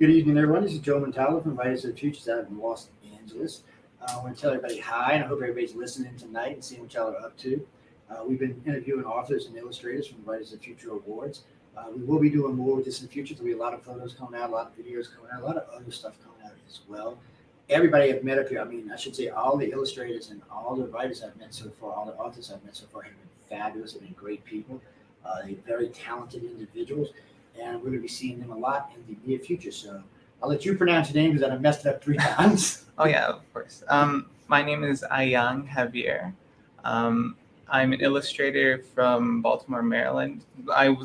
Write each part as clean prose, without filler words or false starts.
Good evening, everyone. This is Joe Montalvo from Writers of the Futures out in Los Angeles. I want to tell everybody hi, and I hope everybody's listening tonight and seeing what y'all are up to. We've been interviewing authors and illustrators from the Writers of the Future Awards. We will be doing more with this in the future. There'll be a lot of photos coming out, a lot of videos coming out, a lot of other stuff coming out as well. Everybody I've met up here, I should say all the illustrators and all the writers I've met so far, all the authors I've met so far have been fabulous, have been great people. They're very talented individuals, and we're going to be seeing them a lot in the near future. So I'll let you pronounce your name because I messed it up 3 times. Oh yeah, of course. My name is Ayang Javier. I'm an illustrator from Baltimore, Maryland. I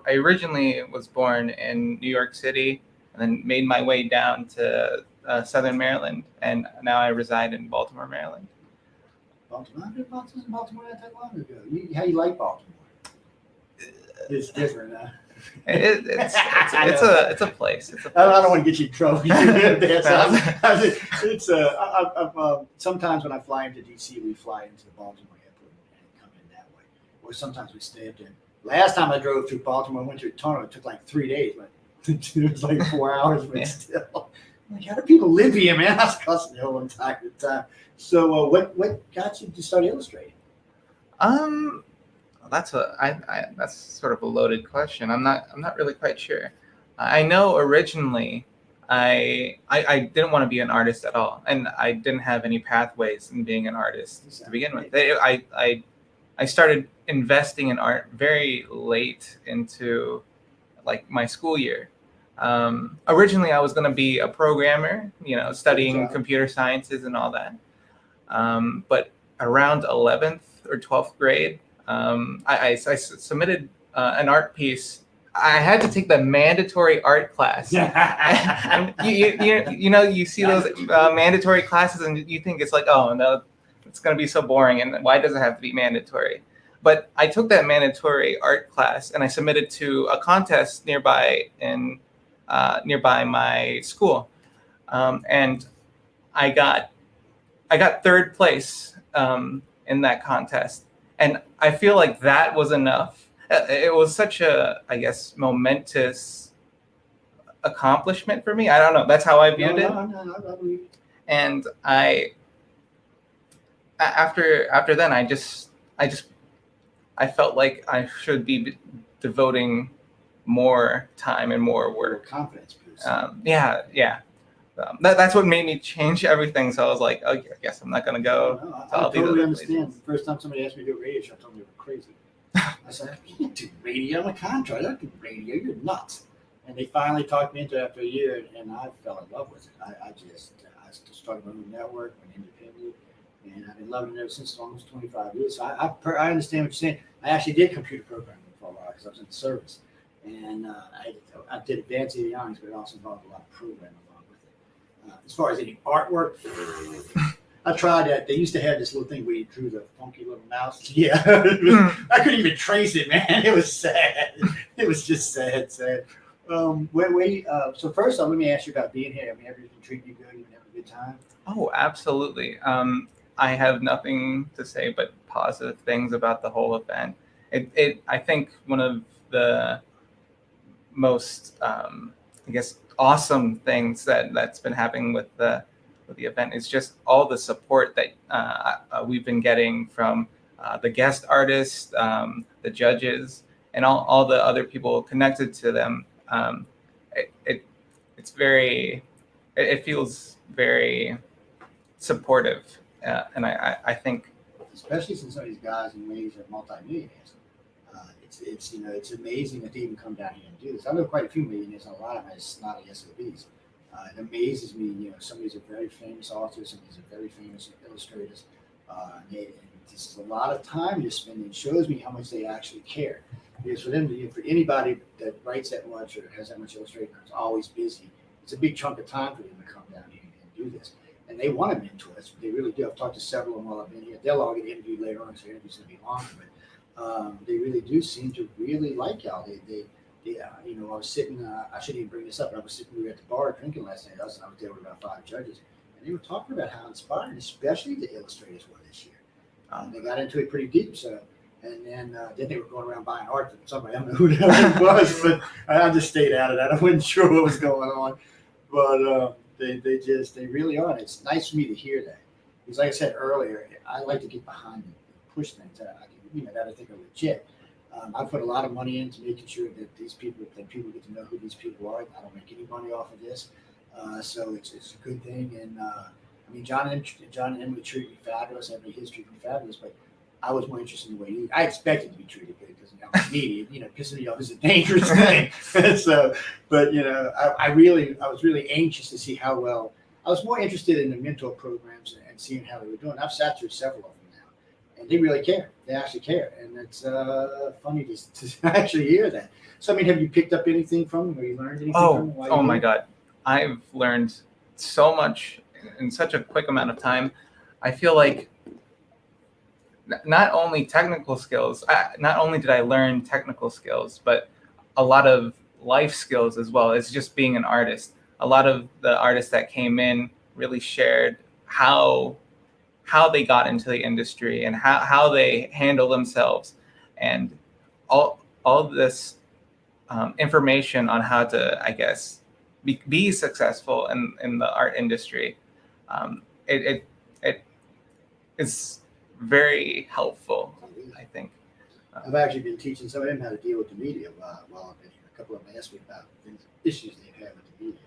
originally was born in New York City, and then made my way down to Southern Maryland, and now I reside in Baltimore, Maryland. Baltimore? I've been in Baltimore not that long ago. How you like Baltimore? It's different, huh? It's a place. I don't want to get you in trouble. Sometimes when I fly into DC, we fly into the Baltimore airport and come in that way. Or sometimes we stay up there. Last time I drove through Baltimore, I went to a tunnel. It took like 3 days, but it was like 4 hours. But still, I'm like, how do people live here, man? I was cussing the whole entire time. So, what got you to start illustrating? That's sort of a loaded question. I'm not really quite sure. I know originally I didn't want to be an artist at all, and I didn't have any pathways in being an artist to begin with. I started investing in art very late into like my school year. Originally, I was going to be a programmer, studying computer sciences and all that. But around 11th or 12th grade, I submitted an art piece. I had to take the mandatory art class. And you see those mandatory classes and you think it's like, oh no, it's going to be so boring, and why does it have to be mandatory? But I took that mandatory art class and I submitted to a contest nearby my school, and I got 3rd place in that contest. And I feel like that was enough. It was such a, I guess, momentous accomplishment for me. I don't know. That's how I viewed it. No. And after then, I felt like I should be devoting more time and more work. Confidence boost. Yeah. That's what made me change everything. So I was like, okay, I guess I'm not going to go. I totally understand. The first time somebody asked me to do a radio show, I told them they were crazy. I said, I can't do radio. I'm a contractor. I don't do radio. You're nuts. And they finally talked me into it after a year, and I fell in love with it. I started my own network, went independent, and I've been loving it ever since, almost 25 years. So I understand what you're saying. I actually did computer programming for a while because I was in the service. And I did advanced avionics, but it also involved a lot of programming. As far as any artwork, I tried that. They used to have this little thing where you drew the funky little mouse. Yeah, I couldn't even trace it, man. It was sad. It was just sad. So first off, let me ask you about being here. I mean, everything treating you good? You having a good time? Oh, absolutely. I have nothing to say but positive things about the whole event. I think one of the most, I guess, awesome things that's been happening with the event is just all the support that we've been getting from the guest artists, the judges, and all the other people connected to them. It feels very supportive, and I think, especially since some of these guys and ladies are multimillionaires. It's amazing that they even come down here and do this. I know quite a few millionaires, and a lot of them are snotty SOBs. It amazes me, some of these are very famous authors, some of these are very famous illustrators. And this is a lot of time you're spending. It shows me how much they actually care. Because for them, for anybody that writes that much or has that much illustrating, is always busy, it's a big chunk of time for them to come down here and do this. And they want to mentor us. They really do. I've talked to several of them while I've been here. They'll all get interviewed later on, so the interview's going to be longer. But they really do seem to really like y'all. They I was sitting. I shouldn't even bring this up. But I was sitting. We were at the bar drinking last night. I was there with about 5 judges, and they were talking about how inspiring, especially the illustrators, were this year. They got into it pretty deep. So, and then they were going around buying art from somebody. I don't know who the hell it was, but I just stayed out of that. I wasn't sure what was going on. but they really are. And it's nice for me to hear that because, like I said earlier, I like to get behind and push things that I think are legit. I put a lot of money into making sure that people get to know who these people are. I don't make any money off of this, so it's a good thing. And I mean, John and Emily treated me fabulous. Emily has treated me fabulous, but I was more interested in the way I expected to be treated good because I'm media. Pissing me off is a dangerous thing. So, but I was really anxious to see how well. I was more interested in the mentor programs and seeing how they were doing. I've sat through several of them now, and they really care. They actually care, and it's funny to actually hear that. So, I mean, have you picked up anything from them, or you learned anything from them? Oh my God, I've learned so much in such a quick amount of time. I feel like not only technical skills, not only did I learn technical skills, but a lot of life skills as well. It's just being an artist. A lot of the artists that came in really shared how they got into the industry and how they handle themselves, and all this information on how to, I guess, be successful in the art industry. It is very helpful, I think. I've actually been teaching some of them how to deal with the media while I've been here. A couple of them asked me about issues they've had with the media.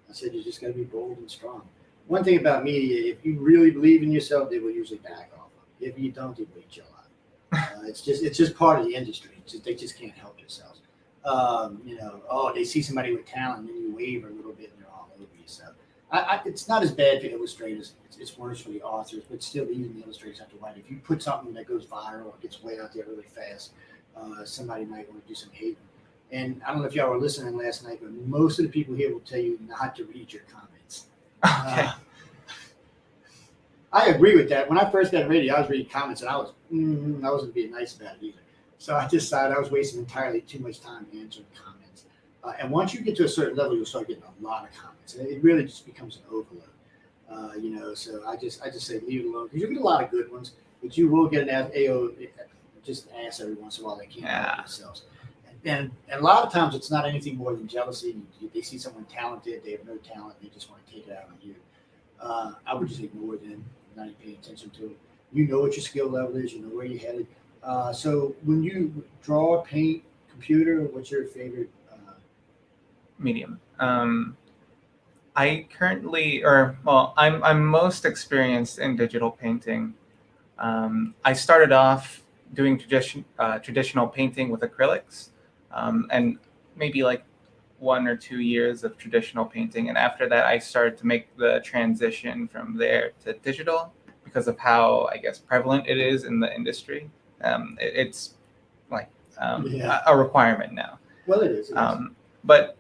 I said, you just got to be bold and strong. One thing about media, if you really believe in yourself, they will usually back off. If you don't, they will eat you alive. It's just part of the industry. They just can't help themselves. They see somebody with talent, and then you waver a little bit, and they're all over you. So it's not as bad for illustrators. It's worse for the authors, but still, even the illustrators have to write. If you put something that goes viral or gets way out there really fast, somebody might want to do some hating. And I don't know if y'all were listening last night, but most of the people here will tell you not to read your comments. Okay. I agree with that. When I first got radio, I was reading comments, and I wasn't being nice about it either. So I decided I was wasting entirely too much time answering comments. And once you get to a certain level, you'll start getting a lot of comments. And it really just becomes an overload. So I just say leave it alone because you get a lot of good ones, but you will get an AO. Just ask every once in a while they can't help themselves. And a lot of times it's not anything more than jealousy. They see someone talented, they have no talent, they just want to take it out on you. I would just ignore them, not even pay attention to it. You know what your skill level is, you know where you're headed. So when you draw, paint, computer, what's your favorite medium? I'm most experienced in digital painting. I started off doing traditional painting with acrylics, and maybe like 1 or 2 years of traditional painting. And after that, I started to make the transition from there to digital because of how, I guess, prevalent it is in the industry. It's like a requirement now. Well, it is. But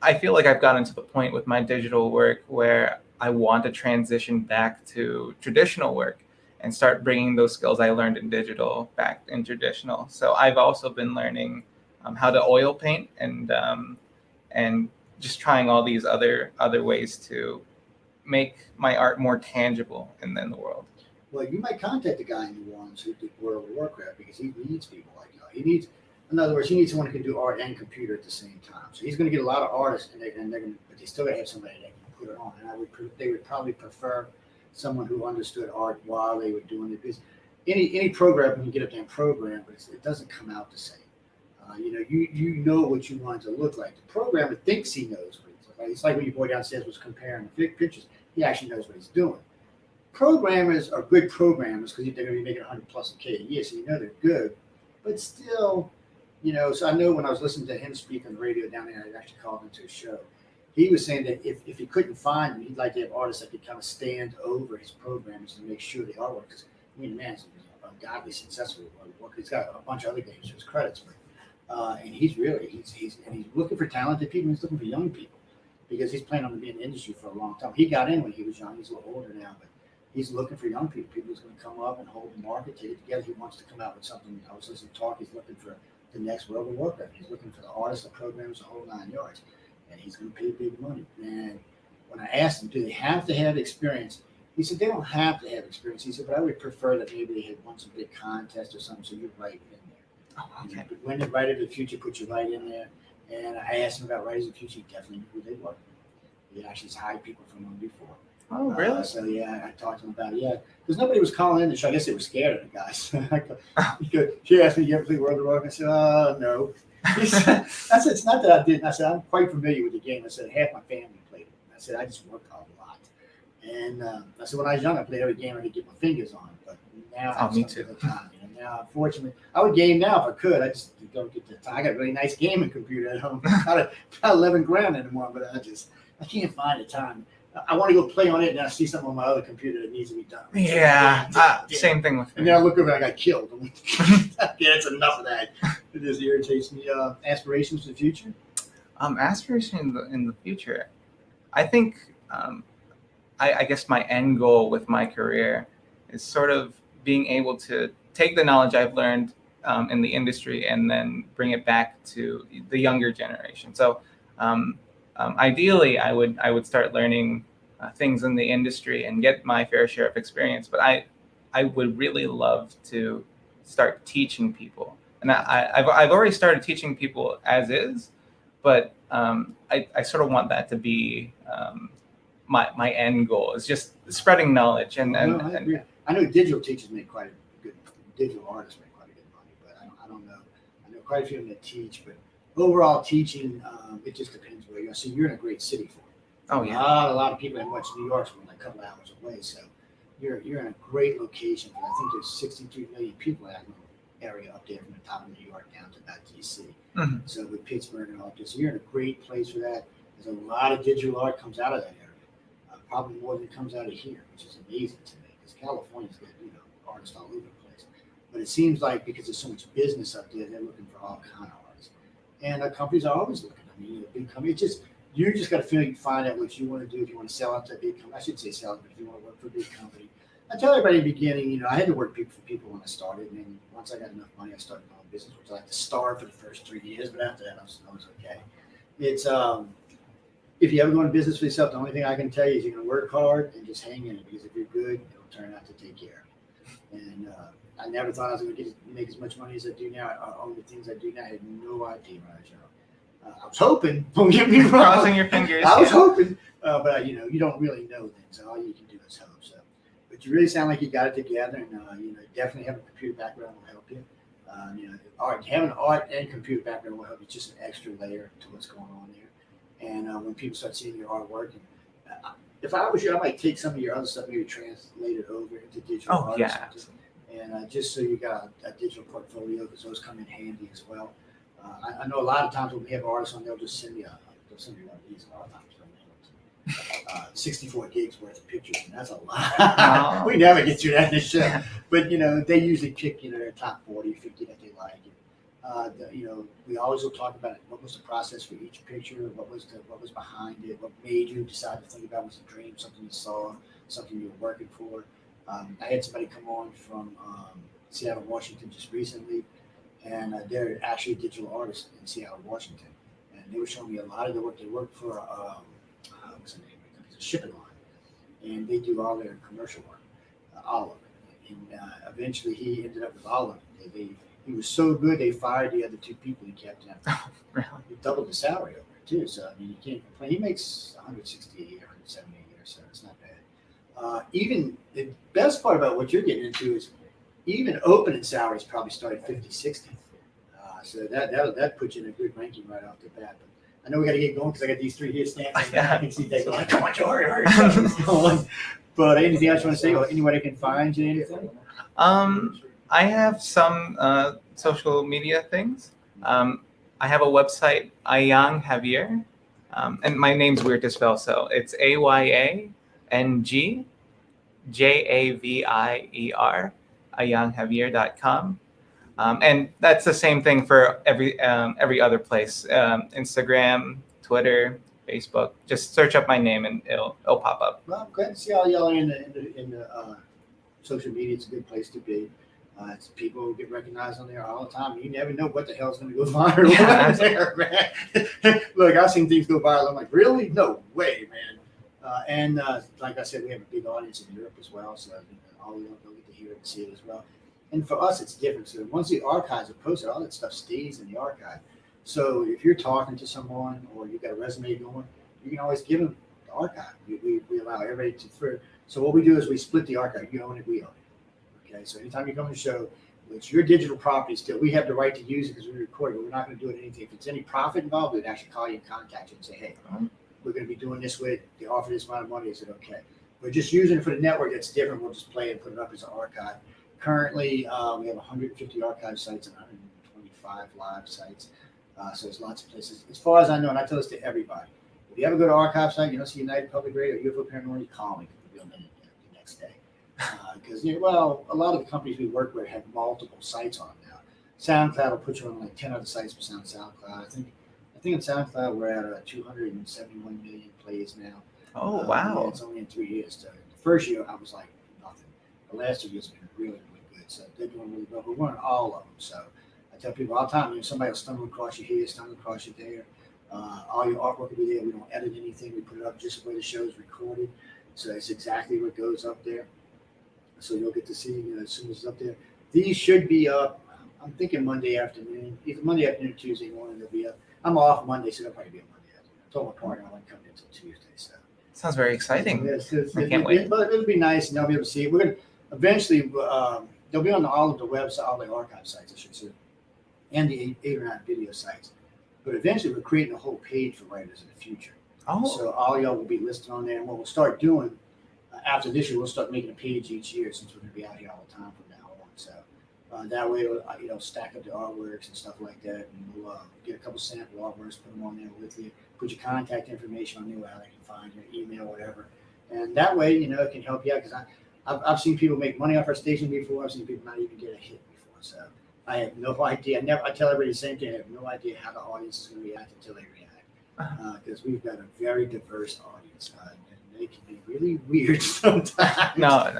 I feel like I've gotten to the point with my digital work where I want to transition back to traditional work and start bringing those skills I learned in digital back in traditional. So I've also been learning how to oil paint and just trying all these other ways to make my art more tangible in the world. Well, you might contact the guy in New Orleans who did World of Warcraft because he needs people like you. In other words, he needs someone who can do art and computer at the same time. So he's going to get a lot of artists, but they still got to have somebody that can put it on. And they would probably prefer someone who understood art while they were doing it. Because any program, when you get up there and program, but it doesn't come out the same. You know what you want it to look like. The programmer thinks he knows what it's like. It's like when your boy downstairs was comparing the pictures. He actually knows what he's doing. Programmers are good programmers because they're going to be making 100 plus a K a year, so you know they're good. But still, so I know when I was listening to him speak on the radio down there, I actually called him to a show. He was saying that if he couldn't find them, he'd like to have artists that could kind of stand over his programmers and make sure the artwork. Because the man's ungodly successful. He's got a bunch of other games to his credits, but and he's looking for talented people. He's looking for young people because he's planning on being in the industry for a long time. He got in when he was young. He's a little older now, but he's looking for young people who's going to come up and hold the market, take it together. He wants to come out with something. I was listening to talk. He's looking for the next World of Warcraft. He's looking for the artists, the programs, the whole 9 yards, and he's going to pay big money. And when I asked him, do they have to have experience? He said they don't have to have experience. He said, but I would prefer that maybe they had won some big contest or something, so you're right in there. Oh, okay. When they write of the future, put your right in there. And I asked him about Writers of the Future. He definitely knew who they were. He actually has hired people from him before. Oh, really? So yeah, I talked to him about it. Yeah, because nobody was calling in the show. I guess they were scared of the guys. Because she asked me, "You ever play World of Warcraft?" I said, no." I said, "It's not that I didn't." I said, "I'm quite familiar with the game." I said, "Half my family played it." I said, "I just worked a lot." And I said, "When I was young, I played every game I could get my fingers on, but now I Oh, just me don't too. get the time." Now, unfortunately, I would game now if I could. I just don't get the time. I got a really nice gaming computer at home. About 11 grand anymore, but I can't find the time. I want to go play on it, and I see something on my other computer that needs to be done. Yeah, same thing with And me. then I look over and I got killed. Yeah, it's enough of that. It just irritates me. Aspirations for the future? Aspiration in the future. I think I guess my end goal with my career is sort of being able to take the knowledge I've learned in the industry and then bring it back to the younger generation. So ideally, I would start learning things in the industry and get my fair share of experience. But I would really love to start teaching people, and I've already started teaching people as is, but I sort of want that to be my end goal is just spreading knowledge and No, I agree. I know digital teachers make quite a good, digital artists make quite a good money, but I don't know. I know quite a few of them that teach, but overall teaching, it just depends where you are. So you're in a great city for it. Oh A yeah. lot of people in West New York from like a couple hours away, so you're in a great location. I think there's 63 million people in that little area up there from the top of New York down to about DC. Hmm. So with Pittsburgh and all this, so you're in a great place for that. There's a lot of digital art comes out of that area, probably more than comes out of here, which is amazing to me because California's got artists all over the place. But it seems like because there's so much business up there, they're looking for all kind of artists, and companies are always looking. I mean, big company. It's just you just got to find out what you want to do. If you want to sell out to a big company, I should say sell it, but if you want to work for a big company, I tell everybody in the beginning, I had to work for people when I started, and then once I got enough money, I started my own business, which I like to starve for the first 3 years, but after that, I was okay. It's if you ever go into business for yourself, the only thing I can tell you is you're going to work hard and just hang in it because if you're good, it'll turn out to take care of you. And I never thought I was going to make as much money as I do now. I own the things I do now. I had no idea when I was young. I was hoping. Don't get me wrong. Crossing your fingers. I was hoping, but you don't really know things. All you can do is hope. So, but you really sound like you got it together, and definitely have a computer background will help you. Having an art and computer background will help you. Just an extra layer to what's going on there. And when people start seeing your artwork, and if I was you, I might take some of your other stuff, maybe translate it over into digital art. Yeah. And just so you got a digital portfolio, because those come in handy as well. I know a lot of times when we have artists on, they'll send me one of these. A lot of times they'll mail it to me. 64 gigs worth of pictures, and that's a lot. Wow. We never get through that in this show. But they usually pick their top 40, 50 that they like. We always will talk about what was the process for each picture, what was behind it, what made you decide to think about was a dream, something you saw, something you were working for. I had somebody come on from Seattle, Washington just recently, and they're actually digital artists in Seattle, Washington, and they were showing me a lot of their work. They work for what's the name of it? It's a shipping line, and they do all their commercial work, all of it. And eventually, he ended up with all of it. He was so good, they fired the other two people he kept him. Oh, really? He doubled the salary over it, too. So, I mean, you can't complain. He makes 160 a year, 170 a year, so it's not bad. Even the best part about what you're getting into is even opening salaries probably start at 50, 60. So that puts you in a good ranking right off the bat. But I know we got to get going because I got these three here standing. I can see they going, come on, hurry. But anything else you want to say? Or anybody can find you, anything? I have some social media things. I have a website, Ayang Javier, and my name's weird to spell, so it's AYANG JAVIER, ayangjavier.com. And that's the same thing for every other place, Instagram, Twitter, Facebook. Just search up my name and it'll pop up. Well, I'm glad to see all y'all are in the social media. It's a good place to be. It's people get recognized on there all the time. You never know what the hell's going to go viral. Yeah. There, man. Look, I've seen things go viral. I'm like, really? No way, man. And like I said, we have a big audience in Europe as well, so all of them get to hear it and see it as well. And for us, it's different. So once the archives are posted, all that stuff stays in the archive. So if you're talking to someone or you got a resume going, you can always give them the archive. We allow everybody to. So what we do is we split the archive. You own it, we own it. Okay, so anytime you come to the show, it's your digital property still. We have the right to use it because we record it, but we're not going to do it anything. If it's any profit involved, we'd actually call you and contact you and say, hey, we're going to be doing this with, they offer this amount of money. Is it okay? We're just using it for the network. That's different. We'll just play it and put it up as an archive. Currently, we have 150 archive sites and 125 live sites. So there's lots of places. As far as I know, and I tell this to everybody, if you ever go to archive site, you don't see United Public Radio, UFO Paranormal, you call me. We'll be on the next day. Because, a lot of the companies we work with have multiple sites on now. SoundCloud will put you on like 10 other sites for SoundCloud. I think on SoundCloud we're at 271 million plays now. Oh, wow. Yeah, it's only in 3 years. So the first year I was like nothing. The last 2 years have been really, really good. So they're doing really well. We're on all of them. So I tell people all the time, somebody will stumble across you here, stumble across you there. All your artwork will be there. We don't edit anything. We put it up just the way the show is recorded. So it's exactly what goes up there. So you'll get to see as soon as it's up there. These should be up. I'm thinking Monday afternoon. Either Monday afternoon or Tuesday morning they'll be up. I'm off Monday, so they'll probably be up Monday afternoon. I told my partner I won't come until Tuesday. So sounds very exciting. I can't wait. But it'll be nice, and they'll be able to see it. We're gonna eventually. They'll be on all of the website, all the archive sites, I should say, and the 8 or 9 video sites. But eventually, we're creating a whole page for writers in the future. Oh. So all y'all will be listed on there, and what we'll start doing after this year, we'll start making a page each year since we're going to be out here all the time from now on. So that way, it'll stack up the artworks and stuff like that, and we'll get a couple sample artworks, put them on there with you, put your contact information on there, how they can find your email, whatever. And that way, it can help you out because I've seen people make money off our station before. I've seen people not even get a hit before. So I have no idea. I tell everybody the same thing. I have no idea how the audience is going to react until they react because we've got a very diverse audience. And they can be really weird sometimes. No.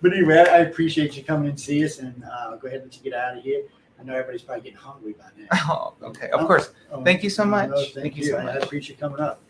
But anyway, I appreciate you coming and see us, and go ahead and let you get out of here. I know everybody's probably getting hungry by now. Oh, okay. Of course. Thank you so much. Thank you so much. much. I appreciate you coming up.